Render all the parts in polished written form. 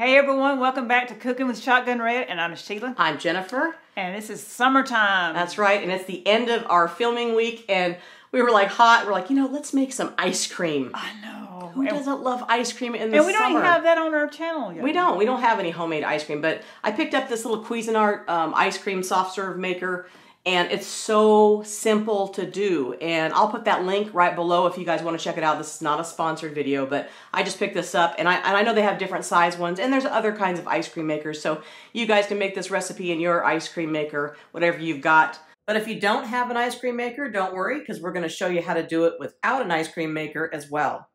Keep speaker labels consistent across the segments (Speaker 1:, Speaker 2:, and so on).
Speaker 1: Hey everyone, welcome back to Cooking with Shotgun Red, and I'm Sheila.
Speaker 2: I'm Jennifer.
Speaker 1: And this is summertime.
Speaker 2: That's right, and it's the end of our filming week, and we were like hot. We're like, you know, let's make some ice cream.
Speaker 1: I know.
Speaker 2: Who doesn't love ice cream in the summer?
Speaker 1: And we don't even have that on our channel yet.
Speaker 2: We don't have any homemade ice cream, but I picked up this little Cuisinart ice cream soft serve maker, and it's so simple to do. And I'll put that link right below if you guys want to check it out. This is not a sponsored video, but I just picked this up, and I know they have different size ones, and there's other kinds of ice cream makers, so you guys can make this recipe in your ice cream maker, whatever you've got. But if you don't have an ice cream maker, don't worry, because we're going to show you how to do it without an ice cream maker as well.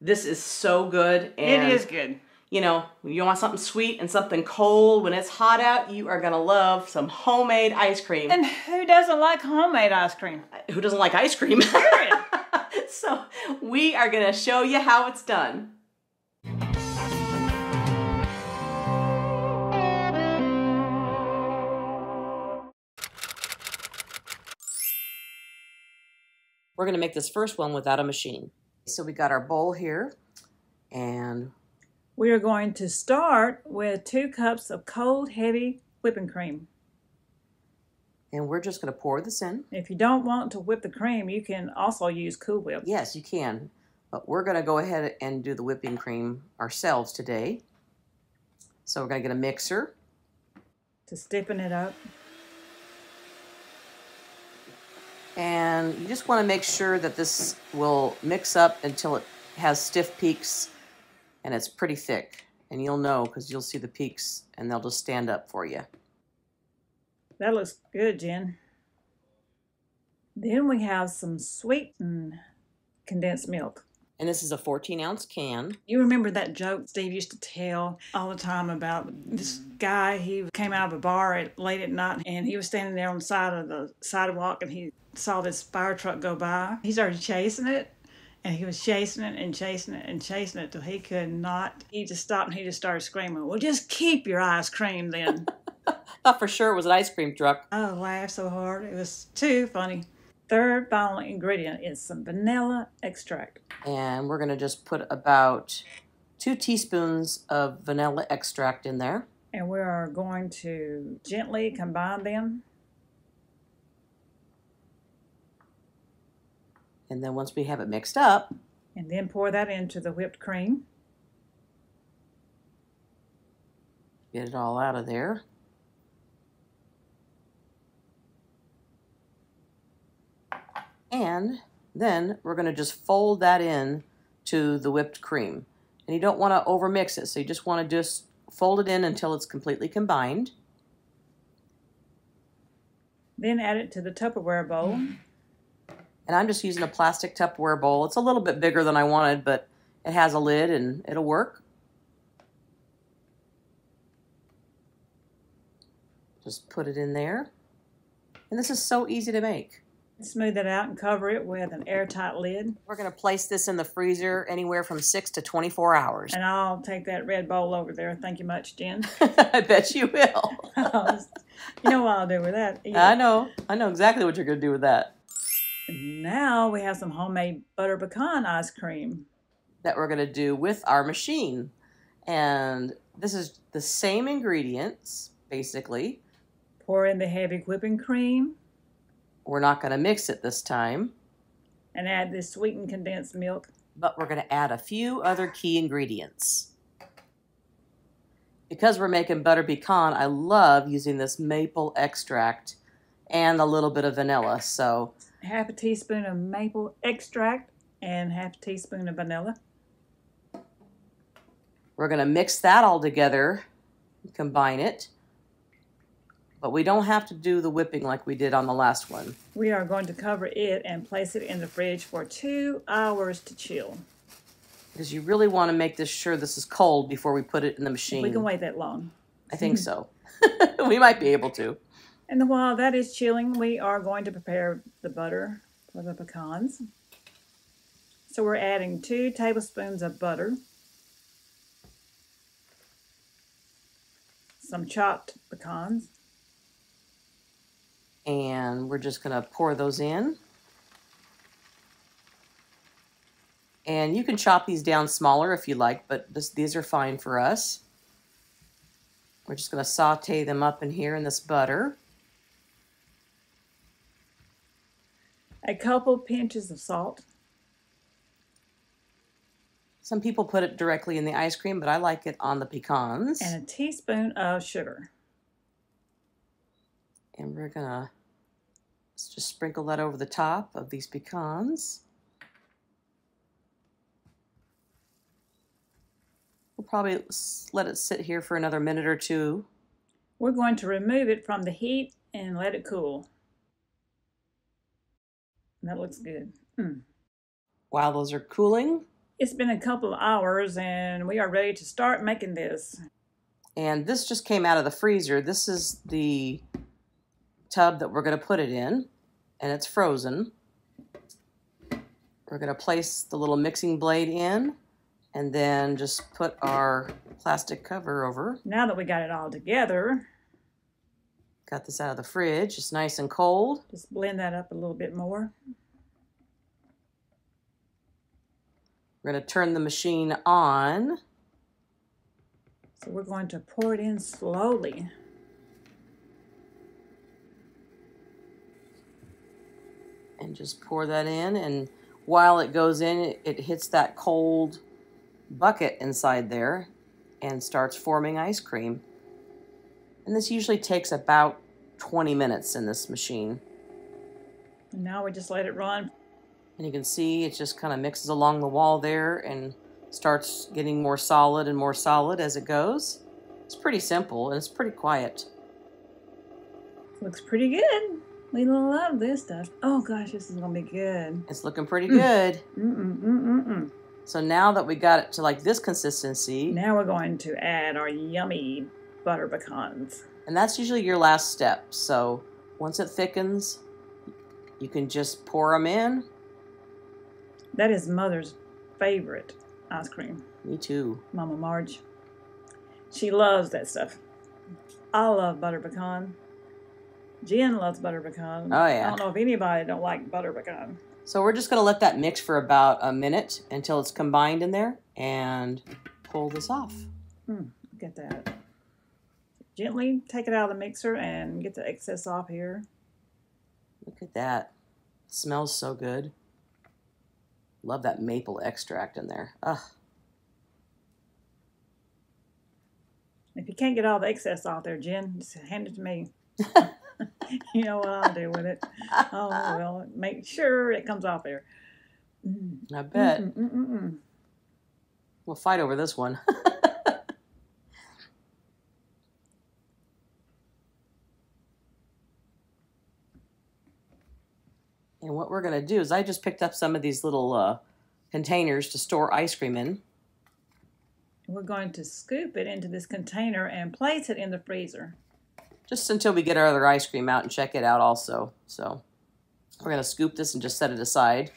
Speaker 2: This is so good. And,
Speaker 1: it is good.
Speaker 2: You know, you want something sweet and something cold. When it's hot out, you are going to love some homemade ice cream.
Speaker 1: And who doesn't like homemade ice cream?
Speaker 2: Who doesn't like ice cream?
Speaker 1: Period.
Speaker 2: So we are going to show you how it's done. We're going to make this first one without a machine. So we got our bowl here, and
Speaker 1: we are going to start with 2 cups of cold, heavy whipping cream.
Speaker 2: And we're just going to pour this in.
Speaker 1: If you don't want to whip the cream, you can also use Cool Whip.
Speaker 2: Yes, you can. But we're going to go ahead and do the whipping cream ourselves today. So we're going to get a mixer
Speaker 1: to stiffen it up.
Speaker 2: And you just want to make sure that this will mix up until it has stiff peaks and it's pretty thick. And you'll know because you'll see the peaks and they'll just stand up for you.
Speaker 1: That looks good, Jen. Then we have some sweetened condensed milk.
Speaker 2: And this is a 14-ounce can.
Speaker 1: You remember that joke Steve used to tell all the time about this guy? He came out of a bar late at night, and he was standing there on the side of the sidewalk, and he saw this fire truck go by. He started chasing it, and he was chasing it and chasing it and chasing it till he could not. He just stopped, and he just started screaming, "Well, just keep your ice cream then."
Speaker 2: Thought for sure it was an ice cream truck.
Speaker 1: I laughed so hard. It was too funny. Third final ingredient is some vanilla extract.
Speaker 2: And we're going to just put about 2 teaspoons of vanilla extract in there.
Speaker 1: And we are going to gently combine them.
Speaker 2: And then once we have it mixed up.
Speaker 1: And then pour that into the whipped cream.
Speaker 2: Get it all out of there. And then we're going to just fold that in to the whipped cream. And you don't want to overmix it, so you just want to just fold it in until it's completely combined.
Speaker 1: Then add it to the Tupperware bowl.
Speaker 2: And I'm just using a plastic Tupperware bowl. It's a little bit bigger than I wanted, but it has a lid and it'll work. Just put it in there. And this is so easy to make.
Speaker 1: Smooth it out and cover it with an airtight lid.
Speaker 2: We're going to place this in the freezer anywhere from 6 to 24 hours.
Speaker 1: And I'll take that red bowl over there. Thank you much, Jen.
Speaker 2: I bet you will.
Speaker 1: You know what I'll do with that.
Speaker 2: Yeah. I know exactly what you're going to do with that.
Speaker 1: Now we have some homemade butter pecan ice cream
Speaker 2: that we're going to do with our machine. And this is the same ingredients, basically.
Speaker 1: Pour in the heavy whipping cream.
Speaker 2: We're not going to mix it this time.
Speaker 1: And add this sweetened condensed milk.
Speaker 2: But we're going to add a few other key ingredients. Because we're making butter pecan, I love using this maple extract and a little bit of vanilla. So
Speaker 1: half a teaspoon of maple extract and half a teaspoon of vanilla.
Speaker 2: We're going to mix that all together, combine it. But we don't have to do the whipping like we did on the last one.
Speaker 1: We are going to cover it and place it in the fridge for 2 hours to chill.
Speaker 2: Because you really want to make sure this is cold before we put it in the machine.
Speaker 1: We can wait that long.
Speaker 2: I think so. We might be able to.
Speaker 1: And while that is chilling, we are going to prepare the butter for the pecans. So we're adding 2 tablespoons of butter, some chopped pecans,
Speaker 2: and we're just going to pour those in. And you can chop these down smaller if you like, but these are fine for us. We're just going to saute them up in here in this butter.
Speaker 1: A couple pinches of salt.
Speaker 2: Some people put it directly in the ice cream, but I like it on the pecans.
Speaker 1: And a teaspoon of sugar.
Speaker 2: And we're going to just sprinkle that over the top of these pecans. We'll probably let it sit here for another minute or two.
Speaker 1: We're going to remove it from the heat and let it cool. That looks good.
Speaker 2: While those are cooling,
Speaker 1: it's been a couple of hours and we are ready to start making this.
Speaker 2: And this just came out of the freezer. This is the tub that we're going to put it in, and it's frozen. We're going to place the little mixing blade in and then just put our plastic cover over.
Speaker 1: Now that we got it all together,
Speaker 2: got this out of the fridge. It's nice and cold.
Speaker 1: Just blend that up a little bit more.
Speaker 2: We're going to turn the machine on.
Speaker 1: So we're going to pour it in slowly.
Speaker 2: And just pour that in, and while it goes in, it hits that cold bucket inside there and starts forming ice cream. And this usually takes about 20 minutes in this machine.
Speaker 1: And now we just let it run.
Speaker 2: And you can see it just kind of mixes along the wall there and starts getting more solid and more solid as it goes. It's pretty simple and it's pretty quiet.
Speaker 1: Looks pretty good. We love this stuff. Oh gosh, this is gonna be good.
Speaker 2: It's looking pretty good. So now that we got it to like this consistency,
Speaker 1: now we're going to add our yummy butter pecans.
Speaker 2: And that's usually your last step. So once it thickens, you can just pour them in.
Speaker 1: That is Mother's favorite ice cream.
Speaker 2: Me too.
Speaker 1: Mama Marge. She loves that stuff. I love butter pecan. Jen loves butter pecan.
Speaker 2: Oh yeah.
Speaker 1: I don't know if anybody don't like butter pecan.
Speaker 2: So we're just going to let that mix for about a minute until it's combined in there and pull this off.
Speaker 1: Look at that. Gently take it out of the mixer and get the excess off here.
Speaker 2: Look at that. It smells so good. Love that maple extract in there. Ugh.
Speaker 1: If you can't get all the excess off there, Jen, just hand it to me. You know what I'll do with it. Oh, well, make sure it comes off there.
Speaker 2: I bet. We'll fight over this one. And what we're going to do is I just picked up some of these little containers to store ice cream in.
Speaker 1: We're going to scoop it into this container and place it in the freezer.
Speaker 2: Just until we get our other ice cream out and check it out also. So we're going to scoop this and just set it aside.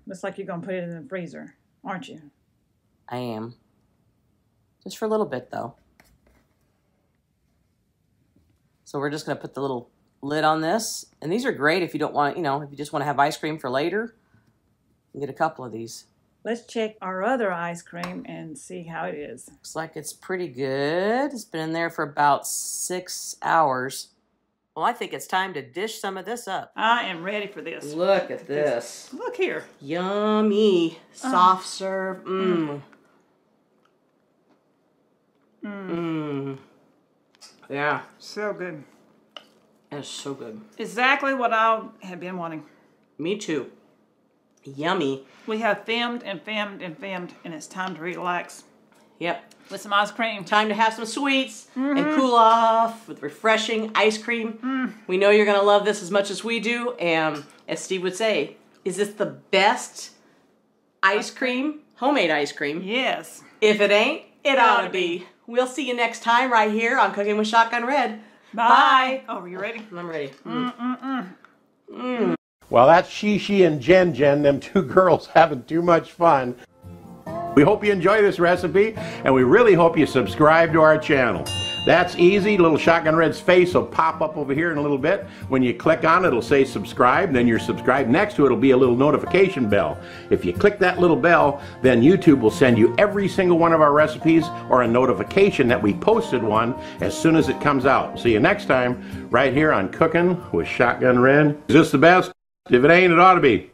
Speaker 1: Looks like you're going to put it in the freezer, aren't you?
Speaker 2: I am. Just for a little bit though. So we're just going to put the little lid on this. And these are great if you don't want, if you just want to have ice cream for later. You can get a couple of these.
Speaker 1: Let's check our other ice cream and see how it is.
Speaker 2: Looks like it's pretty good. It's been in there for about 6 hours. Well, I think it's time to dish some of this up.
Speaker 1: I am ready for this.
Speaker 2: Look at this.
Speaker 1: Look here.
Speaker 2: Yummy. Soft serve. Yeah.
Speaker 1: So good.
Speaker 2: That's so good.
Speaker 1: Exactly what I have been wanting.
Speaker 2: Me too. Yummy.
Speaker 1: We have filmed and filmed and filmed, and it's time to relax.
Speaker 2: Yep.
Speaker 1: With some ice cream.
Speaker 2: Time to have some sweets and cool off with refreshing ice cream. We know you're going to love this as much as we do. And as Steve would say, is this the best ice cream? Homemade ice cream.
Speaker 1: Yes.
Speaker 2: If it ain't, it ought to be. We'll see you next time right here on Cooking with Shotgun Red.
Speaker 1: Bye. Oh, are you ready?
Speaker 2: I'm ready.
Speaker 3: Well, that's She, and Jen, them two girls having too much fun. We hope you enjoy this recipe, and we really hope you subscribe to our channel. That's easy. Little Shotgun Red's face will pop up over here in a little bit. When you click on it, it'll say subscribe, then you're subscribed. Next to it will be a little notification bell. If you click that little bell, then YouTube will send you every single one of our recipes or a notification that we posted one as soon as it comes out. See you next time right here on Cooking with Shotgun Red. Is this the best? If it ain't, it ought to be.